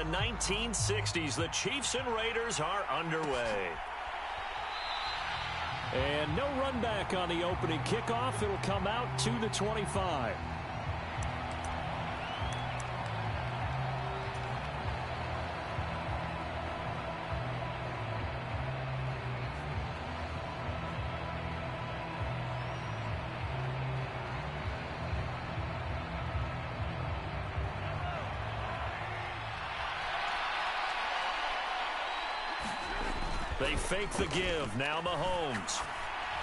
1960s. The Chiefs and Raiders are underway. And no run back on the opening kickoff. It'll come out to the 25. They fake the give. Now Mahomes.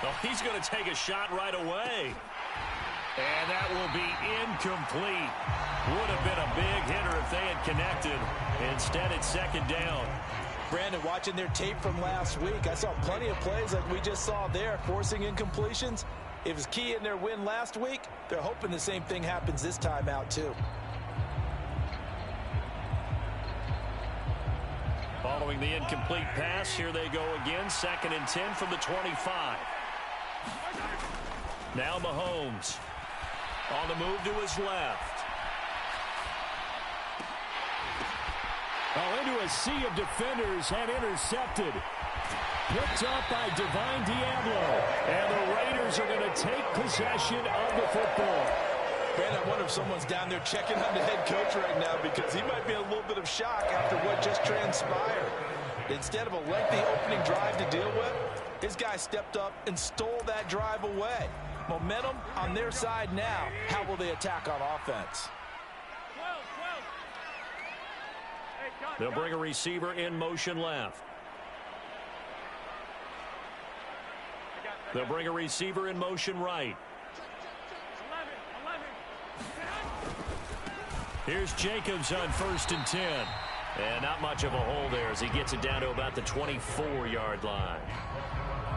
Oh, he's going to take a shot right away. And that will be incomplete. Would have been a big hitter if they had connected. Instead, it's second down. Brandon, watching their tape from last week, I saw plenty of plays like we just saw there, forcing incompletions. It was key in their win last week. They're hoping the same thing happens this time out, too. Following the incomplete pass, here they go again. 2nd and 10 from the 25. Now Mahomes on the move to his left. Oh, into a sea of defenders and intercepted. Picked up by Divine Diablo. And the Raiders are going to take possession of the football. Brandon, I wonder if someone's down there checking on the head coach right now because he might be in a little bit of shock after what just transpired. Instead of a lengthy opening drive to deal with, his guy stepped up and stole that drive away. Momentum on their side now. How will they attack on offense? They'll bring a receiver in motion left. They'll bring a receiver in motion right. Here's Jacobs on 1st and 10. And not much of a hole there as he gets it down to about the 24-yard line.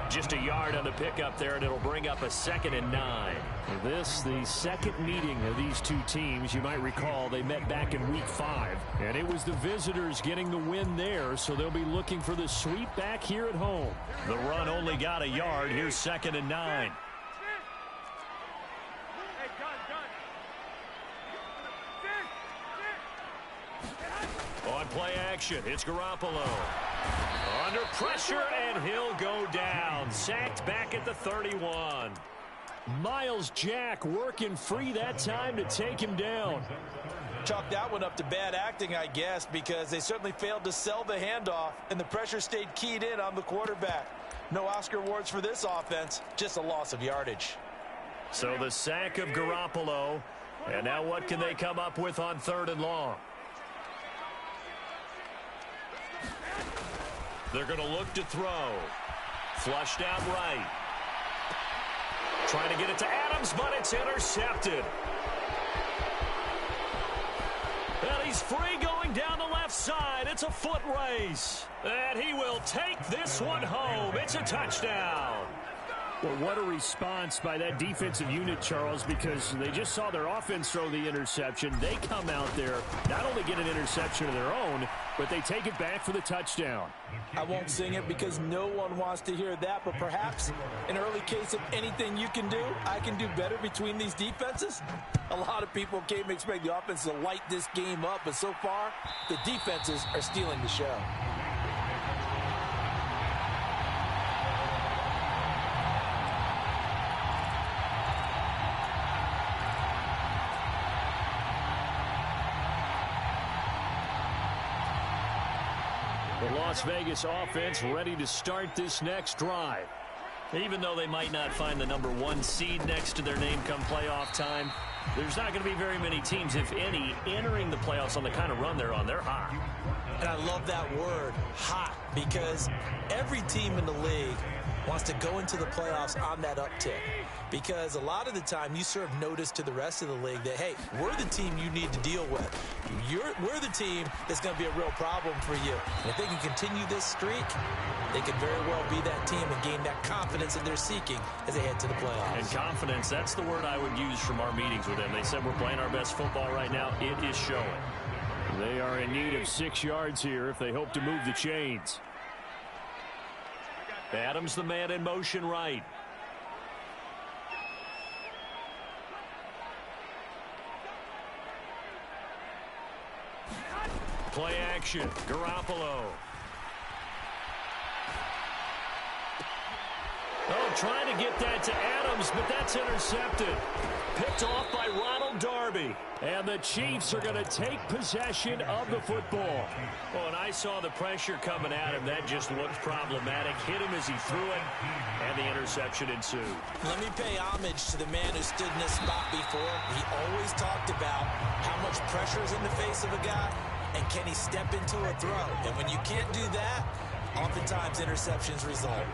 Just a yard on the pickup there, and it'll bring up a 2nd and 9. This, the second meeting of these two teams. You might recall they met back in Week 5. And it was the visitors getting the win there, so they'll be looking for the sweep back here at home. The run only got a yard. Here's 2nd and 9. On play action, it's Garoppolo. Under pressure, and he'll go down. Sacked back at the 31. Miles Jack working free that time to take him down. Chalk that one up to bad acting, I guess, because they certainly failed to sell the handoff, and the pressure stayed keyed in on the quarterback. No Oscar awards for this offense, just a loss of yardage. So the sack of Garoppolo, and now what can they come up with on 3rd and long? They're going to look to throw. Flushed out right. Trying to get it to Adams, but it's intercepted. And he's free going down the left side. It's a foot race. And he will take this one home. It's a touchdown. Well, what a response by that defensive unit, Charles, because they just saw their offense throw the interception. They come out there, not only get an interception of their own, but they take it back for the touchdown. I won't sing it because no one wants to hear that, but perhaps an early case of anything you can do, I can do better between these defenses. A lot of people came expect the offense to light this game up, but so far, the defenses are stealing the show. The Las Vegas offense ready to start this next drive. Even though they might not find the #1 seed next to their name come playoff time, there's not going to be very many teams, if any, entering the playoffs on the kind of run they're on. They're hot. And I love that word, hot, because every team in the league wants to go into the playoffs on that uptick. Because a lot of the time you serve notice to the rest of the league that, hey, we're the team you need to deal with. We're the team that's going to be a real problem for you. And if they can continue this streak, they could very well be that team and gain that confidence that they're seeking as they head to the playoffs. And confidence, that's the word I would use from our meetings with them. They said we're playing our best football right now. It is showing. They are in need of 6 yards here if they hope to move the chains. Adams, the man in motion right. play action. Garoppolo. Oh, trying to get that to Adams, but that's intercepted. Picked off by Ronald Darby. And the Chiefs are going to take possession of the football. Well, when I saw the pressure coming at him, that just looked problematic. Hit him as he threw it, and the interception ensued. Let me pay homage to the man who stood in this spot before. He always talked about how much pressure is in the face of a guy, and can he step into a throw. And when you can't do that, oftentimes interceptions result.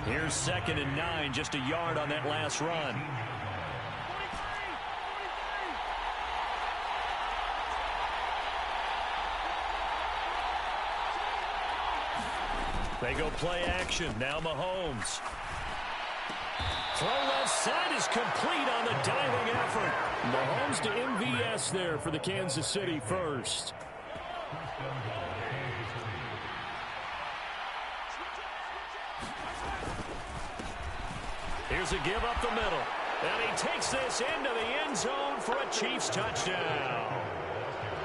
Here's 2nd and 9, just a yard on that last run. They go play action. Now Mahomes. Throw left side is complete on the diving effort. Mahomes to MVS there for the Kansas City first. Here's a give up the middle. And he takes this into the end zone for a Chiefs touchdown.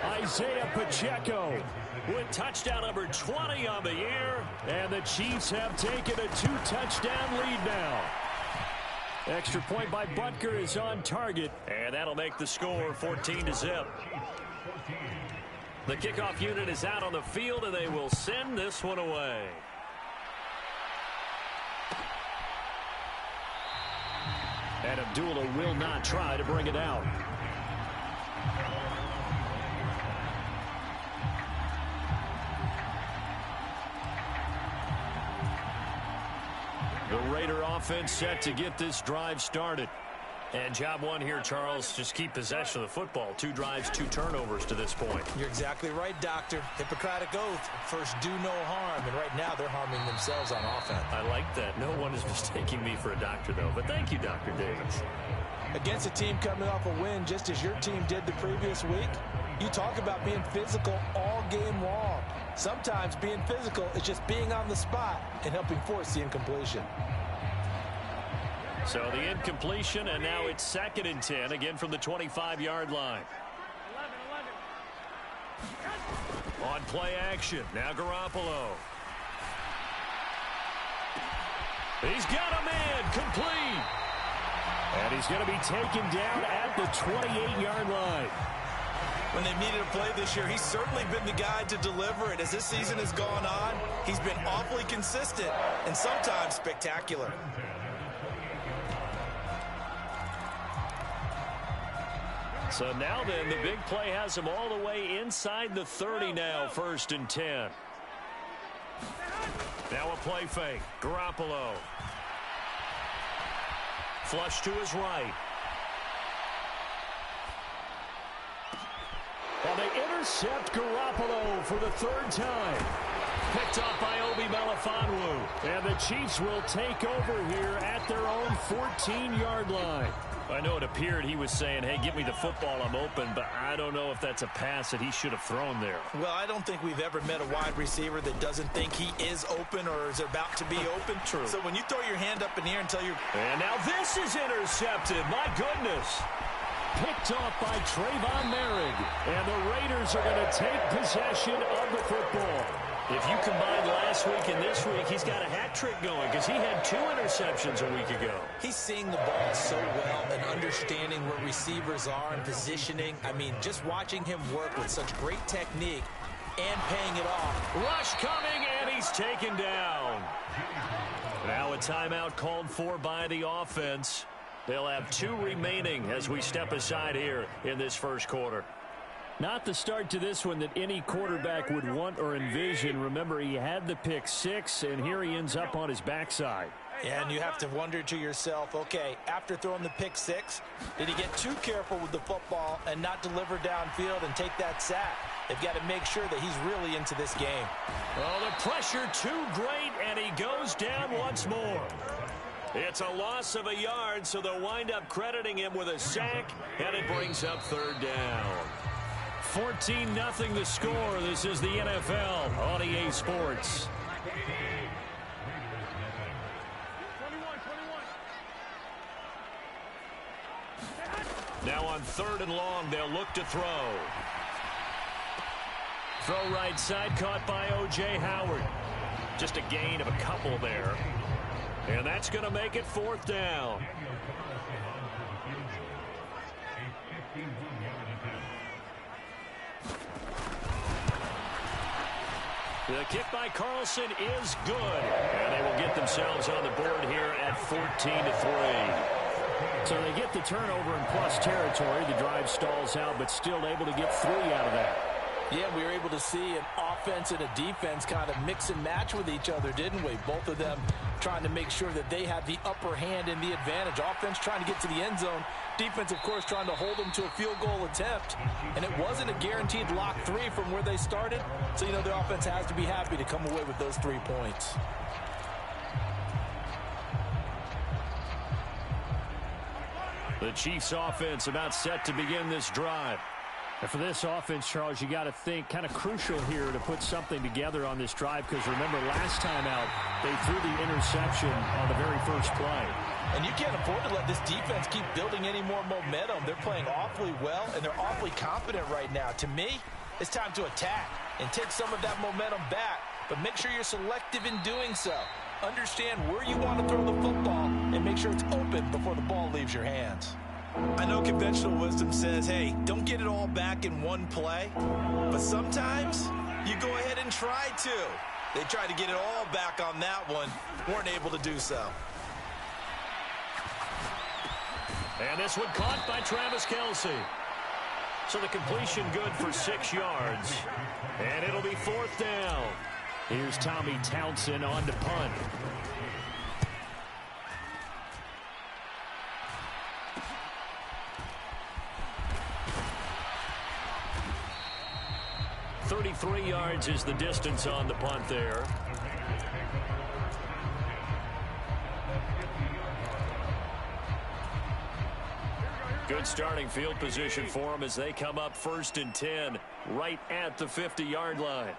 Isaiah Pacheco with touchdown number 20 on the year. And the Chiefs have taken a 2-touchdown lead now. Extra point by Butker is on target. And that'll make the score 14-0. The kickoff unit is out on the field, and they will send this one away. And Abdullah will not try to bring it out. The Raider offense set to get this drive started. And job one here, Charles, just keep possession of the football. 2 drives, 2 turnovers to this point. You're exactly right, Doctor. Hippocratic oath. First, do no harm. And right now, they're harming themselves on offense. I like that. No one is mistaking me for a doctor, though. But thank you, Dr. Davis. Against a team coming off a win, just as your team did the previous week, you talk about being physical all game long. Sometimes being physical is just being on the spot and helping force the incompletion. So the incompletion, and now it's 2nd and 10, again from the 25-yard line. On play action, now Garoppolo. He's got a man, complete. And he's going to be taken down at the 28-yard line. When they needed a play this year, he's certainly been the guy to deliver it. As this season has gone on, he's been awfully consistent and sometimes spectacular. So now then, the big play has him all the way inside the 30 now, 1st and 10. Now a play fake. Garoppolo. Flush to his right. And they intercept Garoppolo for the 3rd time. Picked off by Obi Melifonwu. And the Chiefs will take over here at their own 14-yard line. I know it appeared he was saying, hey, give me the football, I'm open, but I don't know if that's a pass that he should have thrown there. Well, I don't think we've ever met a wide receiver that doesn't think he is open or is about to be open. True. So when you throw your hand up in the air until you're... And now this is intercepted. My goodness. Picked off by Trayvon Merrick. And the Raiders are going to take possession of the football. If you combine last week and this week, he's got a hat trick going because he had 2 interceptions a week ago. He's seeing the ball so well and understanding where receivers are and positioning. I mean, just watching him work with such great technique and paying it off. Rush coming, and he's taken down. Now a timeout called for by the offense. They'll have 2 remaining as we step aside here in this first quarter. Not the start to this one that any quarterback would want or envision. Remember, he had the pick 6, and here he ends up on his backside. And you have to wonder to yourself, okay, after throwing the pick 6, did he get too careful with the football and not deliver downfield and take that sack? They've got to make sure that he's really into this game. Oh, the pressure too great, and he goes down once more. It's a loss of a yard, so they'll wind up crediting him with a sack, and it brings up 3rd down. 14-0 the score. This is the NFL on EA Sports. Now on 3rd and long, they'll look to throw. Throw right side, caught by O.J. Howard. Just a gain of a couple there. And that's going to make it 4th down. The kick by Carlson is good. And they will get themselves on the board here at 14-3. So they get the turnover in plus territory. The drive stalls out, but still able to get 3 out of that. Yeah, we were able to see an offense and a defense kind of mix and match with each other, didn't we? Both of them trying to make sure that they had the upper hand and the advantage. Offense trying to get to the end zone. Defense, of course, trying to hold them to a field goal attempt. And it wasn't a guaranteed lock 3 from where they started. So, you know, the offense has to be happy to come away with those 3 points. The Chiefs offense about set to begin this drive. And for this offense, Charles, you got to think kind of crucial here to put something together on this drive, because remember last time out they threw the interception on the very first play. And you can't afford to let this defense keep building any more momentum. They're playing awfully well, and they're awfully confident right now. To me, it's time to attack and take some of that momentum back, but make sure you're selective in doing so. Understand where you want to throw the football and make sure it's open before the ball leaves your hands. I know conventional wisdom says, hey, don't get it all back in one play, but sometimes you go ahead and try to. They tried to get it all back on that one, weren't able to do so. And this one caught by Travis Kelce. So the completion good for 6 yards. And it'll be 4th down. Here's Tommy Townsend on to punt. .33 yards is the distance on the punt there. Good starting field position for them as they come up 1st and 10 right at the 50-yard line.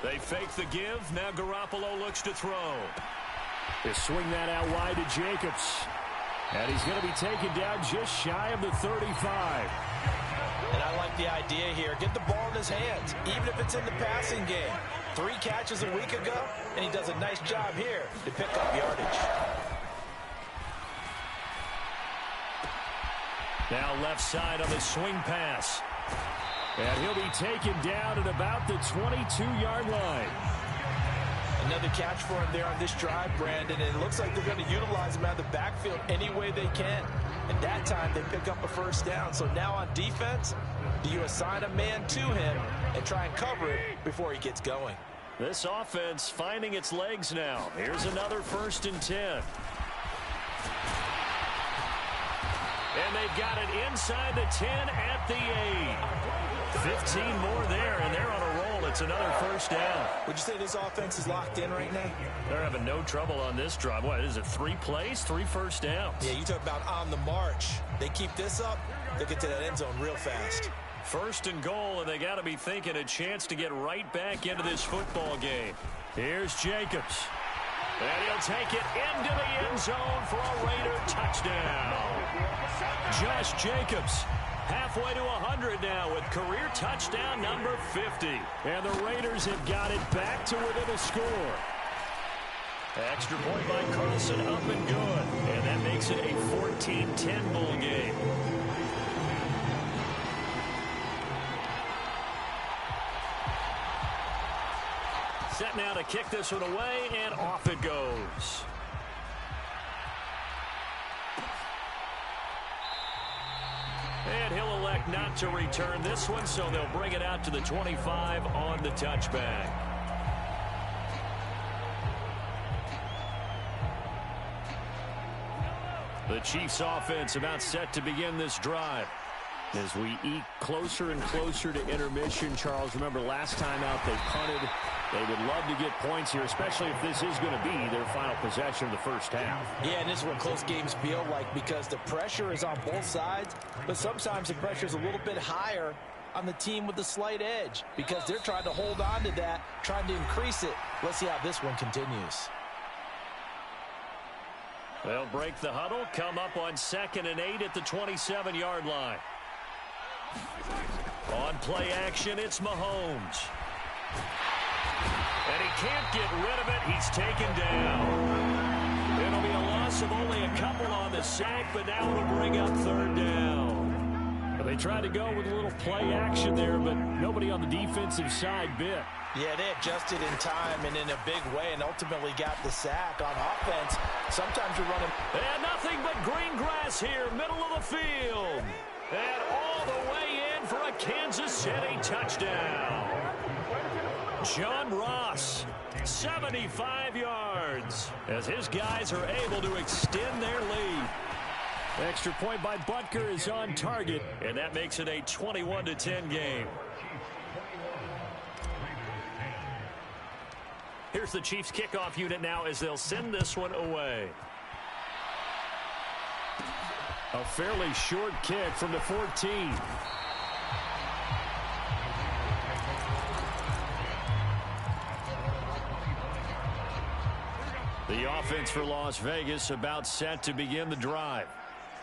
They fake the give. Now Garoppolo looks to throw. They swing that out wide to Jacobs. And he's going to be taken down just shy of the 35. And I like the idea here. Get the ball in his hands, even if it's in the passing game. 3 catches a week ago, and he does a nice job here to pick up yardage. Now left side on the swing pass. And he'll be taken down at about the 22-yard line. Another catch for him there on this drive, Brandon, and it looks like they're going to utilize him out of the backfield any way they can. And that time they pick up a 1st down. So now on defense, do you assign a man to him and try and cover it before he gets going? This offense finding its legs now. Here's another 1st and 10. And they've got it inside the 10 at the 8. 15 more there, and they're on a roll. It's another 1st down. Would you say this offense is locked in right now? They're having no trouble on this drive. What is it, 3 plays, 3 1st downs? Yeah, you talk about on the march. They keep this up, they get to that end zone real fast. 1st and goal, and they got to be thinking a chance to get right back into this football game. Here's Jacobs. And he'll take it into the end zone for a Raider touchdown. Josh Jacobs halfway to 100 now with career touchdown number 50. And the Raiders have got it back to within a score. Extra point by Carlson, up and good. And that makes it a 14-10 ball game. Set now to kick this one away, and off it goes. And he'll elect not to return this one, so they'll bring it out to the 25 on the touchback. The Chiefs offense about set to begin this drive. As we eke closer and closer to intermission, Charles, remember last time out they punted. They would love to get points here, especially if this is going to be their final possession of the 1st half. Yeah, and this is what close games feel like, because the pressure is on both sides, but sometimes the pressure is a little bit higher on the team with the slight edge, because they're trying to hold on to that, trying to increase it. Let's see how this one continues. They'll break the huddle, come up on 2nd and 8 at the 27-yard line. On play action, it's Mahomes. And he can't get rid of it. He's taken down. It'll be a loss of only a couple on the sack, but now it'll bring up third down. Well, they tried to go with a little play action there, but nobody on the defensive side bit. Yeah, they adjusted in time and in a big way and ultimately got the sack. On offense, sometimes you're running. And nothing but green grass here, middle of the field. And all the way in for a Kansas City touchdown. John Ross, 75 yards, as his guys are able to extend their lead. Extra point by Butker is on target, and that makes it a 21-10 game. Here's the Chiefs kickoff unit now as they'll send this one away. A fairly short kick from the 14. The offense for Las Vegas about set to begin the drive.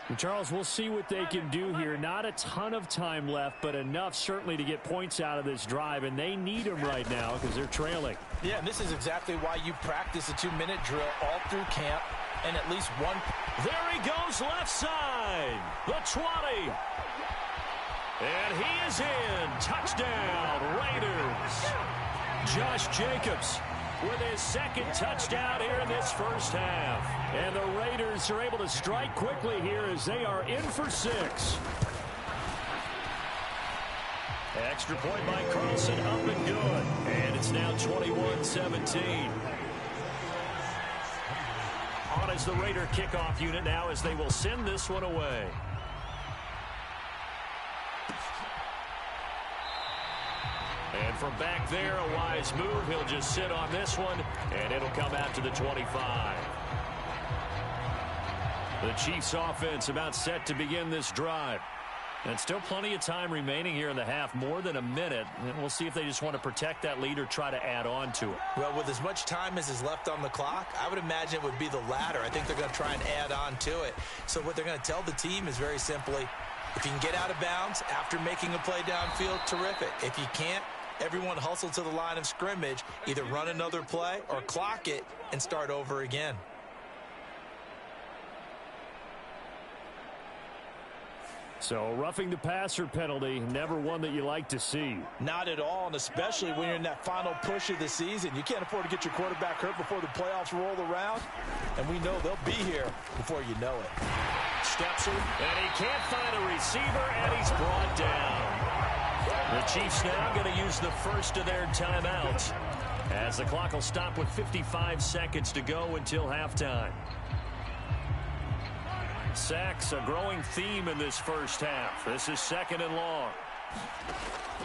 And Charles, we'll see what they can do here. Not a ton of time left, but enough certainly to get points out of this drive, and they need them right now because they're trailing. Yeah, and this is exactly why you practice a 2-minute drill all through camp, and at least one. There he goes left side, the 20. And he is in. Touchdown, Raiders. Josh Jacobs with his second touchdown here in this first half. And the Raiders are able to strike quickly here as they are in for 6. Extra point by Carlson, up and good. And it's now 21-17. On is the Raider kickoff unit now as they will send this one away. And from back there, a wise move. He'll just sit on this one, and it'll come out to the 25. The Chiefs offense about set to begin this drive. And still plenty of time remaining here in the half, more than a minute. And we'll see if they just want to protect that lead or try to add on to it. Well, with as much time as is left on the clock, I would imagine it would be the latter. I think they're going to try and add on to it. So what they're going to tell the team is very simply, if you can get out of bounds after making a play downfield, terrific. If you can't, everyone hustle to the line of scrimmage, either run another play or clock it and start over again. So roughing the passer penalty, never one that you like to see. Not at all, and especially when you're in that final push of the season. You can't afford to get your quarterback hurt before the playoffs roll around, and we know they'll be here before you know it. Steps in, and he can't find a receiver, and he's brought down. The Chiefs now going to use the first of their timeouts as the clock will stop with 55 seconds to go until halftime. Sacks, a growing theme in this first half. This is second and long.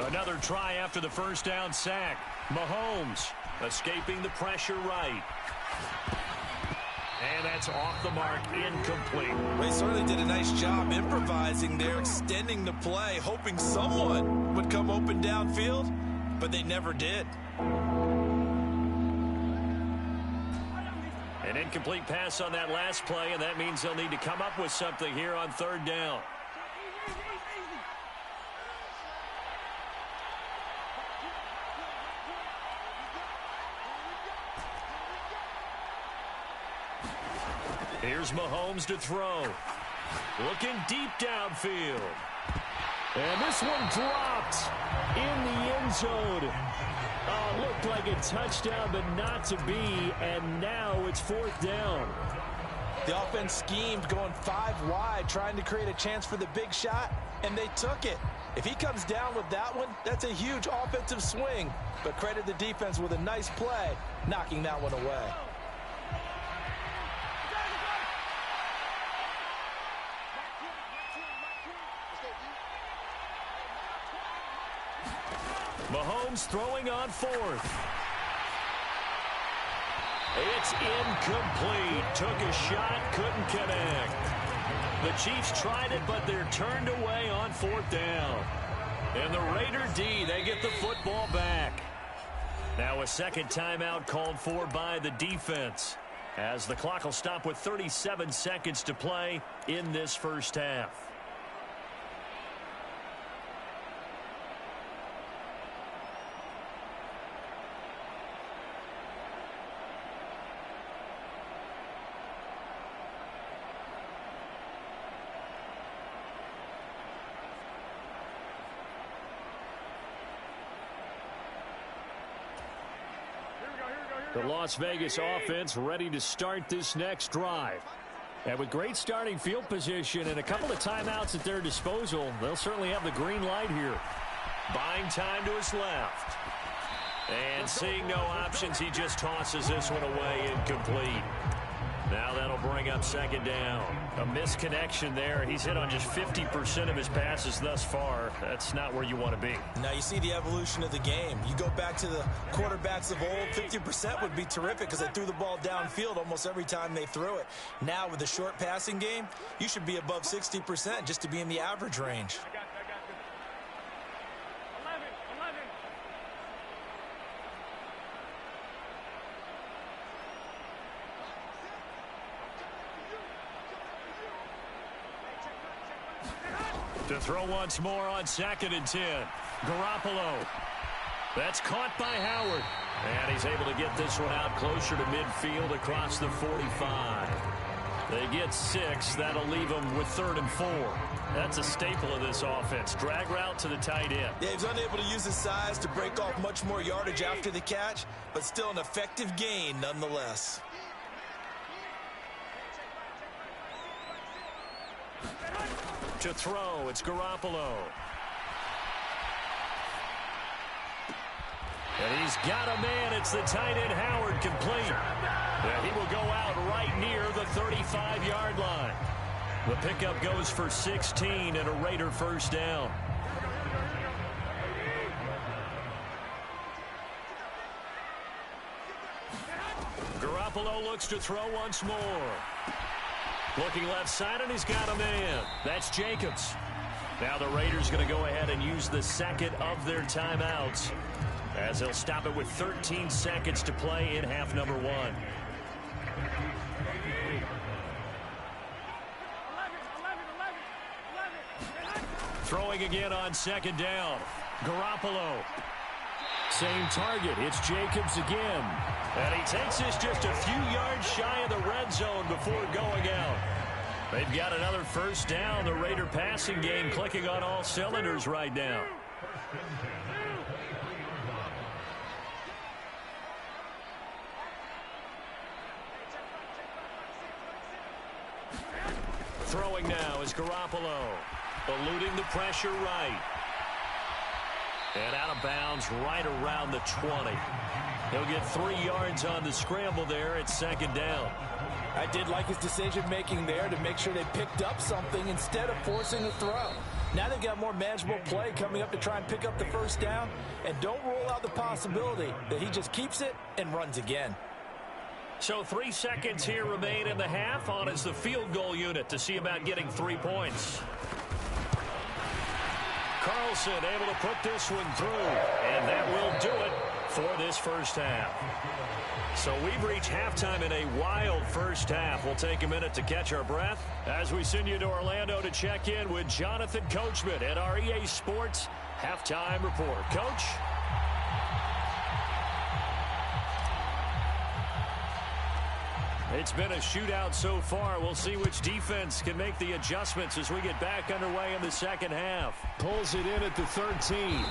Another try after the first down sack. Mahomes escaping the pressure right. And that's off the mark, incomplete. They certainly did a nice job improvising there, extending the play, hoping someone would come open downfield, but they never did. An incomplete pass on that last play, and that means they'll need to come up with something here on third down. Here's Mahomes to throw. Looking deep downfield. And this one dropped in the end zone. Oh, looked like a touchdown, but not to be. And now it's fourth down. The offense schemed going 5 wide, trying to create a chance for the big shot, and they took it. If he comes down with that one, that's a huge offensive swing. But credit the defense with a nice play, knocking that one away. Mahomes throwing on fourth. It's incomplete. Took a shot, couldn't connect. The Chiefs tried it, but they're turned away on fourth down. And the Raider D, they get the football back. Now a second timeout called for by the defense, as the clock will stop with 37 seconds to play in this first half. The Las Vegas offense ready to start this next drive. And with great starting field position and a couple of timeouts at their disposal, they'll certainly have the green light here. Buying time to his left. And seeing no options, he just tosses this one away, incomplete. Now that'll bring up second down. A misconnection there. He's hit on just 50% of his passes thus far. That's not where you want to be. Now you see the evolution of the game. You go back to the quarterbacks of old, 50% would be terrific because they threw the ball downfield almost every time they threw it. Now with the short passing game, you should be above 60% just to be in the average range. To throw once more on 2nd and 10. Garoppolo. That's caught by Howard. And he's able to get this one out closer to midfield across the 45. They get 6. That'll leave them with 3rd and 4. That's a staple of this offense. Drag route to the tight end. Yeah, he's unable to use his size to break off much more yardage after the catch, but still an effective gain nonetheless. To throw, it's Garoppolo. And he's got a man. It's the tight end, Howard, complete. And he will go out right near the 35-yard line. The pickup goes for 16 and a Raider first down. Garoppolo looks to throw once more. Looking left side, and he's got a man. That's Jacobs. Now the Raiders going to go ahead and use the second of their timeouts as they'll stop it with 13 seconds to play in half number 1. Throwing again on 2nd down. Garoppolo. Same target. It's Jacobs again. And he takes this just a few yards shy of the red zone before going out. They've got another first down. The Raider passing game clicking on all cylinders right now. Throwing now is Garoppolo. Eluding the pressure right. And out of bounds right around the 20. He'll get 3 yards on the scramble there at 2nd down. I did like his decision-making there to make sure they picked up something instead of forcing a throw. Now they've got more manageable play coming up to try and pick up the first down. And don't rule out the possibility that he just keeps it and runs again. So 3 seconds here remain in the half. On is the field goal unit to see about getting 3 points. Carlson able to put this one through. And that will do it for this first half. So we've reached halftime in a wild first half. We'll take a minute to catch our breath as we send you to Orlando to check in with Jonathan Coachman at our EA Sports Halftime Report. Coach? It's been a shootout so far. We'll see which defense can make the adjustments as we get back underway in the second half. Pulls it in at the 13.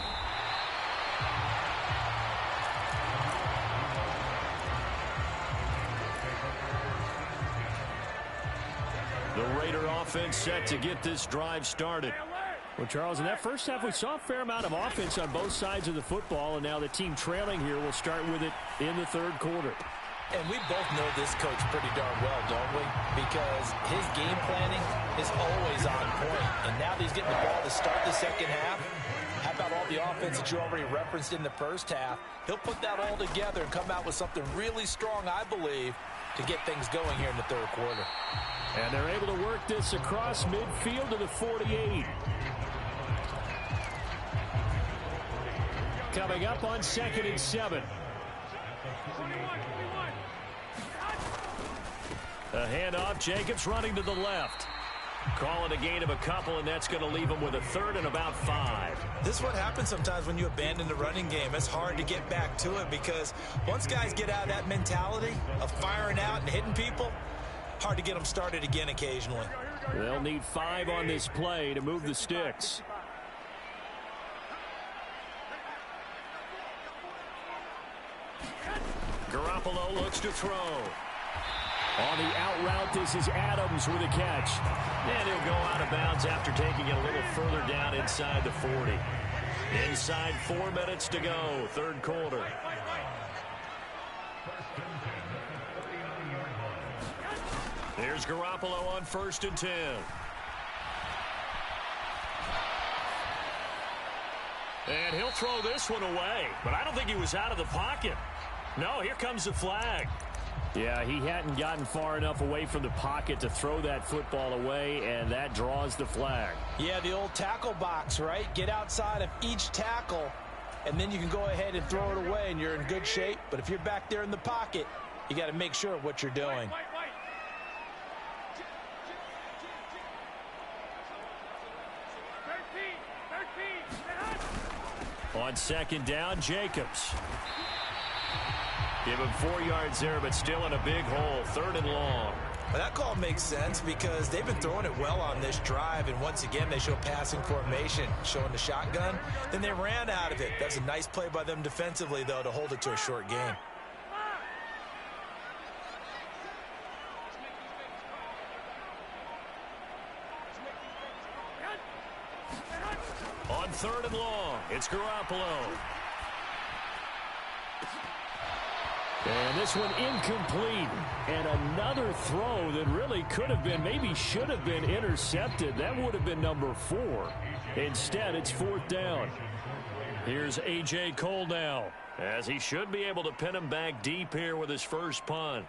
The Raider offense set to get this drive started. Well, Charles, in that first half, we saw a fair amount of offense on both sides of the football, and now the team trailing here will start with it in the third quarter. And we both know this coach pretty darn well, don't we? Because his game planning is always on point. And now that he's getting the ball to start the second half, how about all the offense that you already referenced in the first half? He'll put that all together and come out with something really strong, I believe, to get things going here in the third quarter. And they're able to work this across midfield to the 48. Coming up on 2nd and 7. A handoff. Jacobs running to the left. Calling a gain of a couple, and that's going to leave him with a 3rd and about 5. This is what happens sometimes when you abandon the running game. It's hard to get back to it because once guys get out of that mentality of firing out and hitting people, hard to get them started again occasionally. They'll need 5 on this play to move the sticks. Garoppolo looks to throw. On the out route, this is Adams with a catch. And he'll go out of bounds after taking it a little further down inside the 40. Inside 4 minutes to go, third quarter. Here's Garoppolo on 1st and 10. And he'll throw this one away. But I don't think he was out of the pocket. No, here comes the flag. Yeah, he hadn't gotten far enough away from the pocket to throw that football away, and that draws the flag. Yeah, the old tackle box, right? Get outside of each tackle, and then you can go ahead and throw it away, and you're in good shape. But if you're back there in the pocket, you got to make sure of what you're doing. On 2nd down, Jacobs. Give him 4 yards there, but still in a big hole, 3rd and long. Well, that call makes sense because they've been throwing it well on this drive, and once again, they show passing formation, showing the shotgun. Then they ran out of it. That's a nice play by them defensively, though, to hold it to a short gain. On 3rd and long, it's Garoppolo. And this one incomplete. And another throw that really could have been, maybe should have been intercepted. That would have been number 4. Instead, it's 4th down. Here's A.J. Cole now, as he should be able to pin him back deep here with his first punt.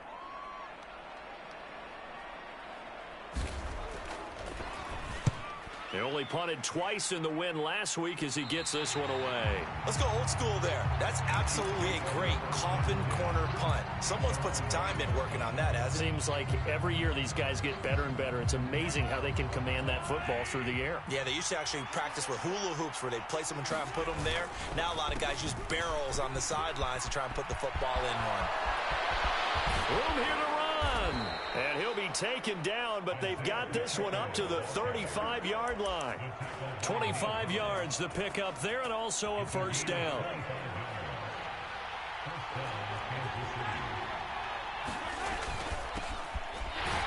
They only punted twice in the win last week as he gets this one away. Let's go old school there. That's absolutely a great coffin corner punt. Someone's put some time in working on that, hasn't it? Seems like every year these guys get better and better. It's amazing how they can command that football through the air. Yeah, they used to actually practice with hula hoops where they place them and try and put them there. Now a lot of guys use barrels on the sidelines to try and put the football in one. Room here to run. And he'll be taken down, but they've got this one up to the 35-yard line. 25 yards to pick up there, and also a first down.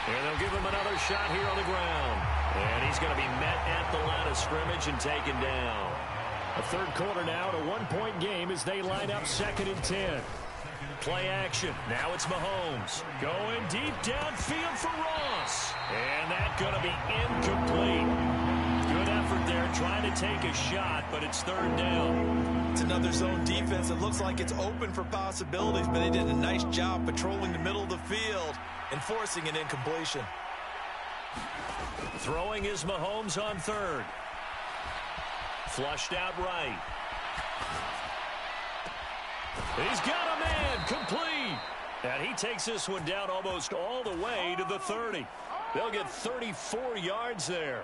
And they'll give him another shot here on the ground. And he's going to be met at the line of scrimmage and taken down. A third quarter now, a one-point game as they line up 2nd and 10. Play action. Now it's Mahomes. Going deep downfield for Ross. And that's going to be incomplete. Good effort there trying to take a shot, but it's 3rd down. It's another zone defense. It looks like it's open for possibilities, but they did a nice job patrolling the middle of the field and forcing an incompletion. Throwing is Mahomes on 3rd. Flushed out right. He's got a man, complete. And he takes this one down almost all the way to the 30. They'll get 34 yards there.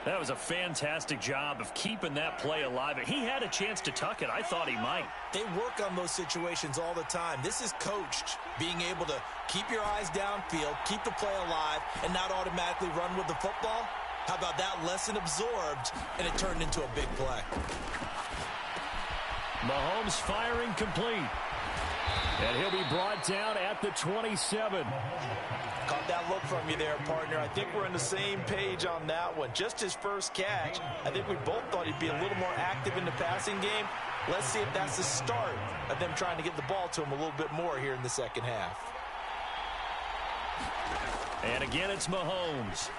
That was a fantastic job of keeping that play alive. He had a chance to tuck it. I thought he might. They work on those situations all the time. This is coached, being able to keep your eyes downfield, keep the play alive, and not automatically run with the football. How about that lesson absorbed, and it turned into a big play. Mahomes firing complete. And he'll be brought down at the 27. Caught that look from you there, partner. I think we're on the same page on that one. Just his first catch. I think we both thought he'd be a little more active in the passing game. Let's see if that's the start of them trying to get the ball to him a little bit more here in the second half. And again, it's Mahomes.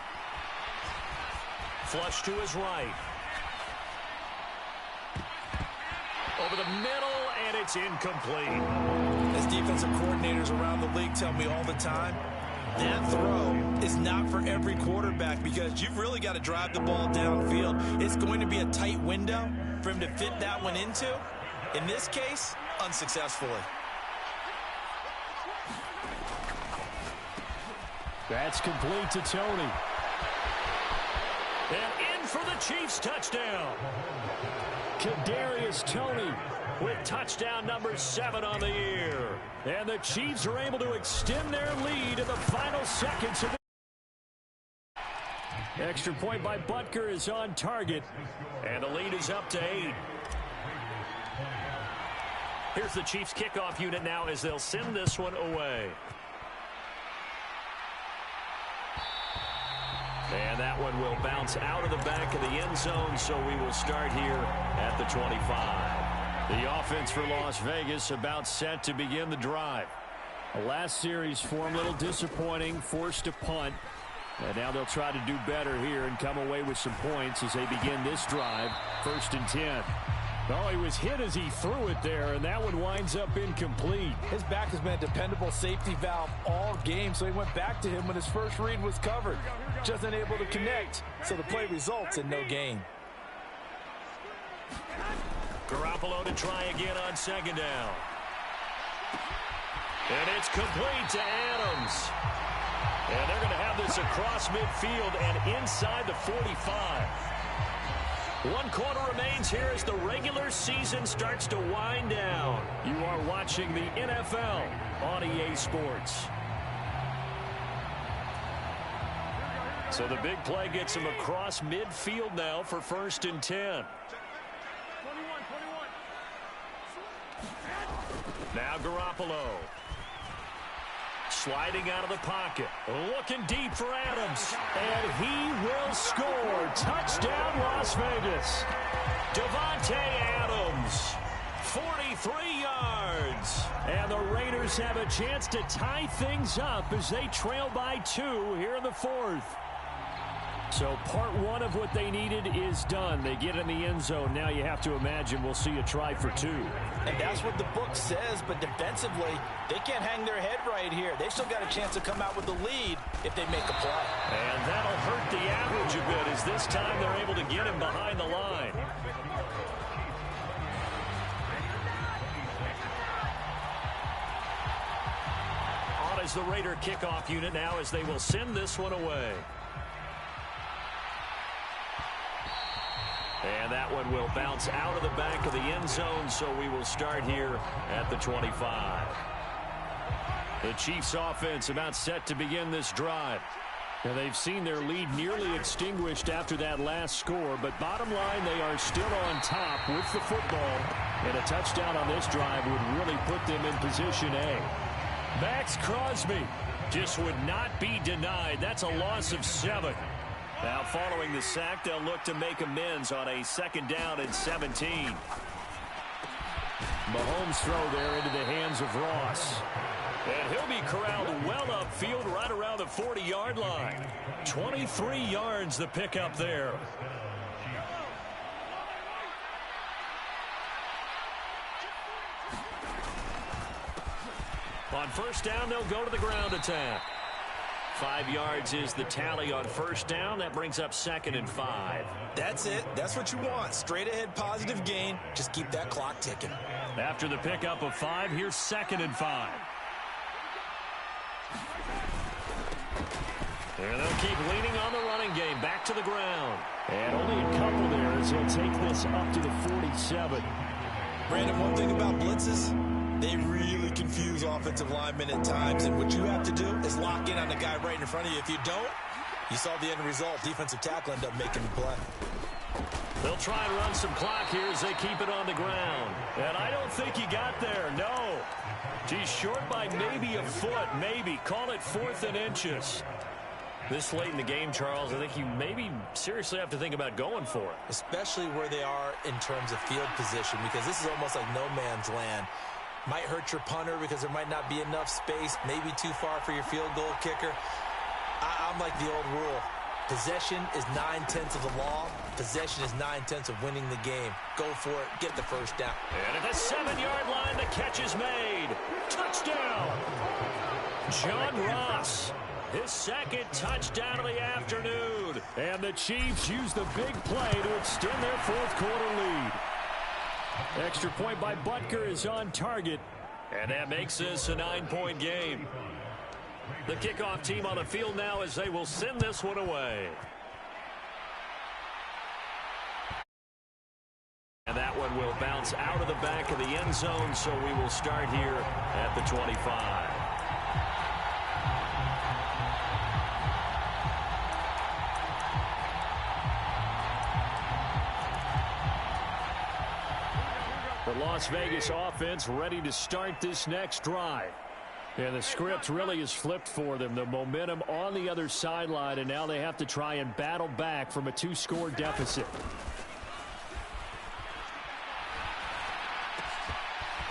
Flush to his right. Over the middle, and it's incomplete. As defensive coordinators around the league tell me all the time, that throw is not for every quarterback because you've really got to drive the ball downfield. It's going to be a tight window for him to fit that one into. In this case, unsuccessfully. That's complete to Tony. And in for the Chiefs touchdown. Kadarius Toney with touchdown number 7 on the year. And the Chiefs are able to extend their lead in the final seconds of the extra point by Butker is on target. And the lead is up to 8. Here's the Chiefs kickoff unit now as they'll send this one away. And that one will bounce out of the back of the end zone, so we will start here at the 25. The offense for Las Vegas about set to begin the drive. The last series for them a little disappointing, forced a punt. And now they'll try to do better here and come away with some points as they begin this drive, 1st and 10. Oh, he was hit as he threw it there, and that one winds up incomplete. His back has been a dependable safety valve all game, so he went back to him when his first read was covered. Just unable to connect, so the play results in no gain. Garoppolo to try again on 2nd down. And it's complete to Adams. And they're going to have this across midfield and inside the 45. 1 quarter remains here as the regular season starts to wind down. You are watching the NFL on EA Sports. So the big play gets him across midfield now for 1st and 10. Now Garoppolo. Sliding out of the pocket. Looking deep for Adams. And he will score. Touchdown, Las Vegas. Davante Adams. 43 yards. And the Raiders have a chance to tie things up as they trail by 2 here in the 4th. So part 1 of what they needed is done. They get in the end zone. Now you have to imagine we'll see a try for 2. And that's what the book says, but defensively, they can't hang their head right here. They've still got a chance to come out with the lead if they make a play. And that'll hurt the average a bit as this time they're able to get him behind the line. On is the Raider kickoff unit now as they will send this one away. And that one will bounce out of the back of the end zone, so we will start here at the 25. The Chiefs offense about set to begin this drive. Now they've seen their lead nearly extinguished after that last score, but bottom line, they are still on top with the football. And a touchdown on this drive would really put them in position A. Max Crosby just would not be denied. That's a loss of 7. Now following the sack, they'll look to make amends on a 2nd down and 17. Mahomes' throw there into the hands of Ross. And he'll be corralled well upfield right around the 40-yard line. 23 yards the pickup there. On 1st down, they'll go to the ground attack. 5 yards is the tally on 1st down. That brings up 2nd and 5. That's it. That's what you want. Straight ahead positive gain. Just keep that clock ticking. After the pickup of 5, here's 2nd and 5. And they'll keep leaning on the running game. Back to the ground. And only a couple there as he'll take this up to the 47. Brandon, one thing about blitzes, they really confuse offensive linemen at times, and what you have to do is lock in on the guy right in front of you. If you don't, you saw the end result. Defensive tackle end up making the play. They'll try and run some clock here as they keep it on the ground. And I don't think he got there, no. He's short by maybe a foot, maybe. Call it 4th and inches. This late in the game, Charles, I think you maybe seriously have to think about going for it. Especially where they are in terms of field position, because this is almost like no man's land. Might hurt your punter because there might not be enough space, maybe too far for your field goal kicker. I'm like the old rule. Possession is 9/10 of the law. Possession is 9/10 of winning the game. Go for it. Get the 1st down. And at the 7-yard line, the catch is made. Touchdown. John Ross. His 2nd touchdown of the afternoon. And the Chiefs use the big play to extend their 4th quarter lead. Extra point by Butker is on target. And that makes this a 9-point game. The kickoff team on the field now as they will send this one away. And that one will bounce out of the back of the end zone, so we will start here at the 25. For Las Vegas offense ready to start this next drive. And the script really is flipped for them. The momentum on the other sideline, and now they have to try and battle back from a 2-score deficit.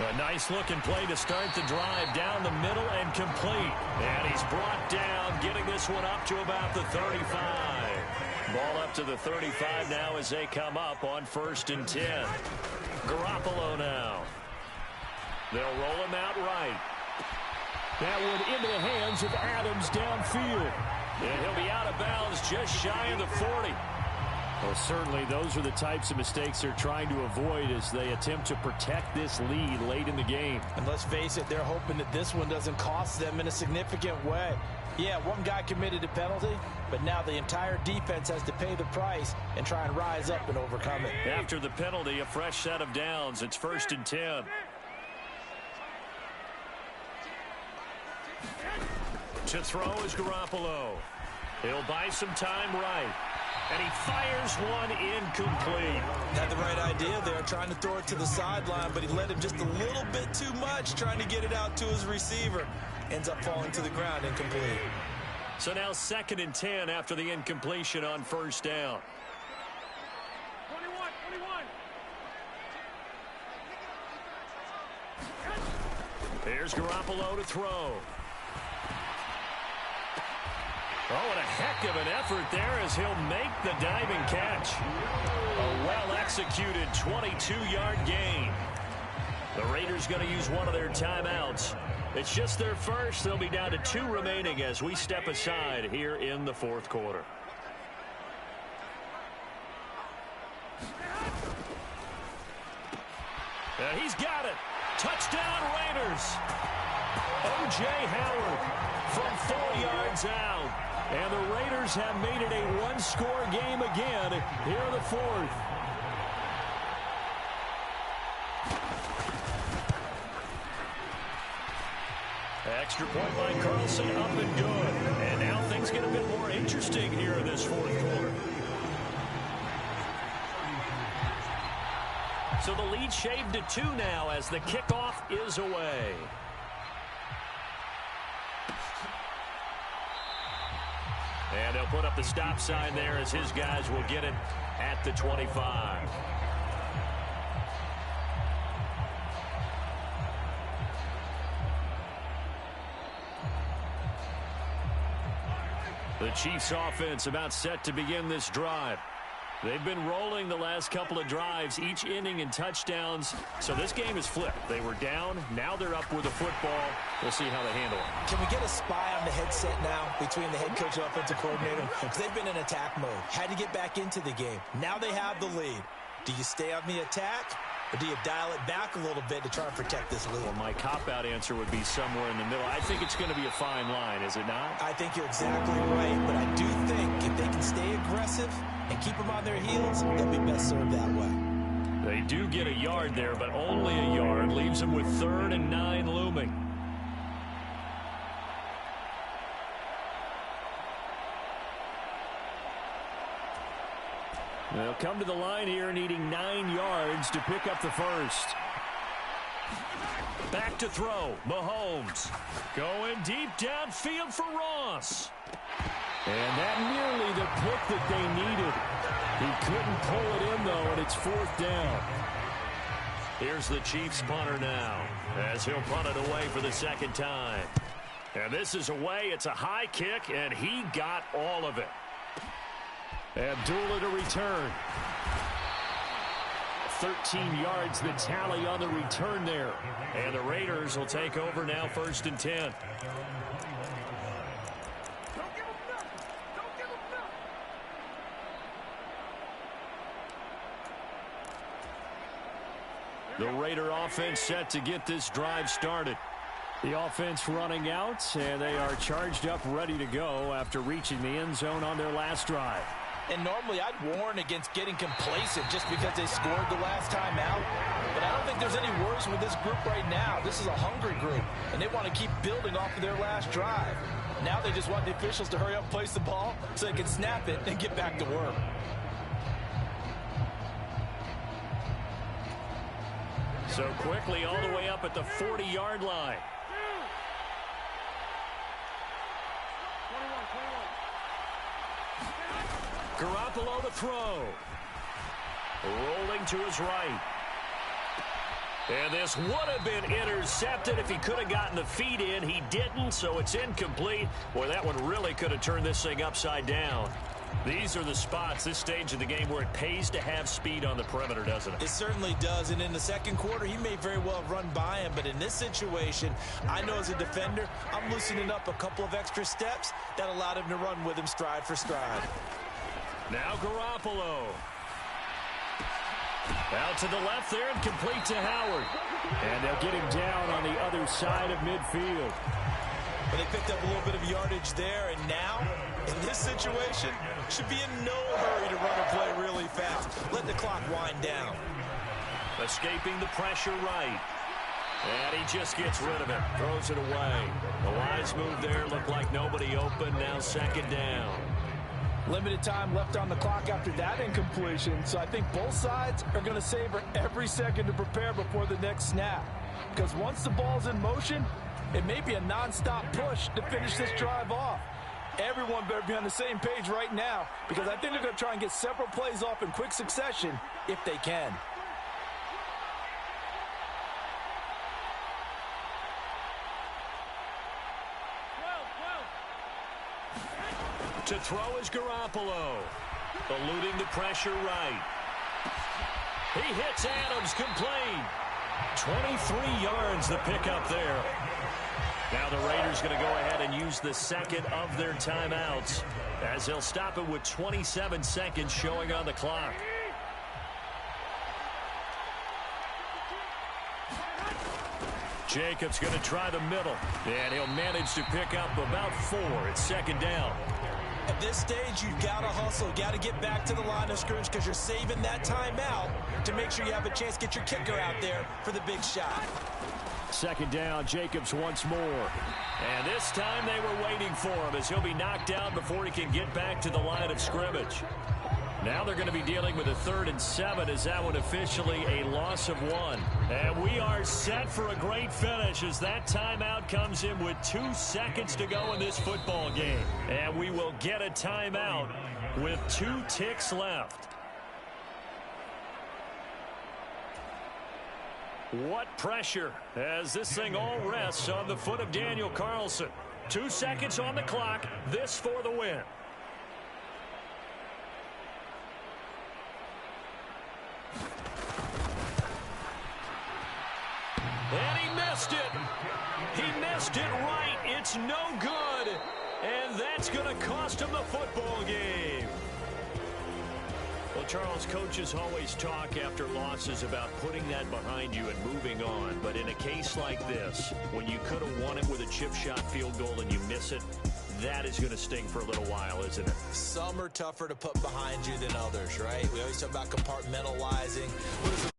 A nice-looking play to start the drive down the middle and complete. And he's brought down, getting this one up to about the 35. Ball up to the 35 now as they come up on 1st and 10. Garoppolo now. They'll roll him out right. That one into the hands of Adams downfield. And he'll be out of bounds just shy of the 40. Well, certainly those are the types of mistakes they're trying to avoid as they attempt to protect this lead late in the game. And let's face it, they're hoping that this one doesn't cost them in a significant way. Yeah, one guy committed a penalty, but now the entire defense has to pay the price and try and rise up and overcome it. After the penalty, a fresh set of downs. It's 1st and 10. To throw is Garoppolo. He'll buy some time right. And he fires one incomplete. Had the right idea there, trying to throw it to the sideline, but he let him just a little bit too much, trying to get it out to his receiver. Ends up falling to the ground, incomplete. So now 2nd and 10 after the incompletion on 1st down. 21. Here's Garoppolo to throw. Oh, and a heck of an effort there as he'll make the diving catch. A well-executed 22-yard gain. The Raiders going to use one of their timeouts. It's just their first. They'll be down to 2 remaining as we step aside here in the 4th quarter. He's got it. Touchdown, Raiders. O.J. Howard from 4 yards out. And the Raiders have made it a 1-score game again here in the 4th. Extra point by Carlson, up and good. And now things get a bit more interesting here in this 4th quarter. So the lead shaved to 2 now as the kickoff is away. And they'll put up the stop sign there as his guys will get it at the 25. The Chiefs offense about set to begin this drive. They've been rolling the last couple of drives, each inning in touchdowns. So this game is flipped. They were down. Now they're up with the football. We'll see how they handle it. Can we get a spy on the headset now between the head coach and offensive coordinator? Because they've been in attack mode. Had to get back into the game. Now they have the lead. Do you stay on the attack? Or do you dial it back a little bit to try and protect this lead? Well, my cop-out answer would be somewhere in the middle. I think it's going to be a fine line, is it not? I think you're exactly right, but I do think if they can stay aggressive and keep them on their heels, they'll be best served that way. They do get a yard there, but only a yard. Leaves them with 3rd and 9 looming. They'll come to the line here needing 9 yards to pick up the first. Back to throw. Mahomes going deep downfield for Ross. And that nearly the pick that they needed. He couldn't pull it in, though, and it's 4th down. Here's the Chiefs punter now as he'll punt it away for the 2nd time. And this is away. It's a high kick, and he got all of it. Abdullah to return. 13 yards the tally on the return there. And the Raiders will take over now 1st and 10. The Raider offense set to get this drive started. The offense running out, and they are charged up, ready to go after reaching the end zone on their last drive. And normally I'd warn against getting complacent just because they scored the last time out. But I don't think there's any worries with this group right now. This is a hungry group, and they want to keep building off of their last drive. Now they just want the officials to hurry up and place the ball so they can snap it and get back to work. So quickly all the way up at the 40-yard line. Garoppolo to throw. Rolling to his right. And this would have been intercepted if he could have gotten the feet in. He didn't, so it's incomplete. Boy, that one really could have turned this thing upside down. These are the spots, this stage of the game, where it pays to have speed on the perimeter, doesn't it? It certainly does, and in the second quarter, he may very well have run by him, but in this situation, I know as a defender, I'm loosening up a couple of extra steps that allowed him to run with him stride for stride. Now Garoppolo. Out to the left there and complete to Howard. And they'll get him down on the other side of midfield. But they picked up a little bit of yardage there, and now, in this situation, should be in no hurry to run a play really fast. Let the clock wind down. Escaping the pressure right. And he just gets rid of it. Throws it away. The wise move there. Looked like nobody open. Now second down. Limited time left on the clock after that incompletion, so I think both sides are going to savor every second to prepare before the next snap. Because once the ball's in motion, it may be a non-stop push to finish this drive off. Everyone better be on the same page right now, because I think they're going to try and get several plays off in quick succession if they can. To throw is Garoppolo. Eluding the pressure right. He hits Adams complete. 23 yards the pickup there. Now the Raiders going to go ahead and use the second of their timeouts as they'll stop it with 27 seconds showing on the clock. Jacobs going to try the middle, and he'll manage to pick up about 4. It's second down. At this stage, you've got to hustle. You've got to get back to the line of scrimmage because you're saving that timeout to make sure you have a chance to get your kicker out there for the big shot. Second down, Jacobs once more. And this time they were waiting for him as he'll be knocked down before he can get back to the line of scrimmage. Now they're going to be dealing with a 3rd and 7 as that one officially a loss of 1. And we are set for a great finish as that timeout comes in with 2 seconds to go in this football game. And we will get a timeout with 2 ticks left. What pressure as this thing all rests on the foot of Daniel Carlson. 2 seconds on the clock. This for the win. And he missed it. He missed it right. It's no good. And that's going to cost him the football game. Well, Charles, coaches always talk after losses about putting that behind you and moving on. But in a case like this, when you could have won it with a chip shot field goal and you miss it, that is going to sting for a little while, isn't it? Some are tougher to put behind you than others, right? We always talk about compartmentalizing. What does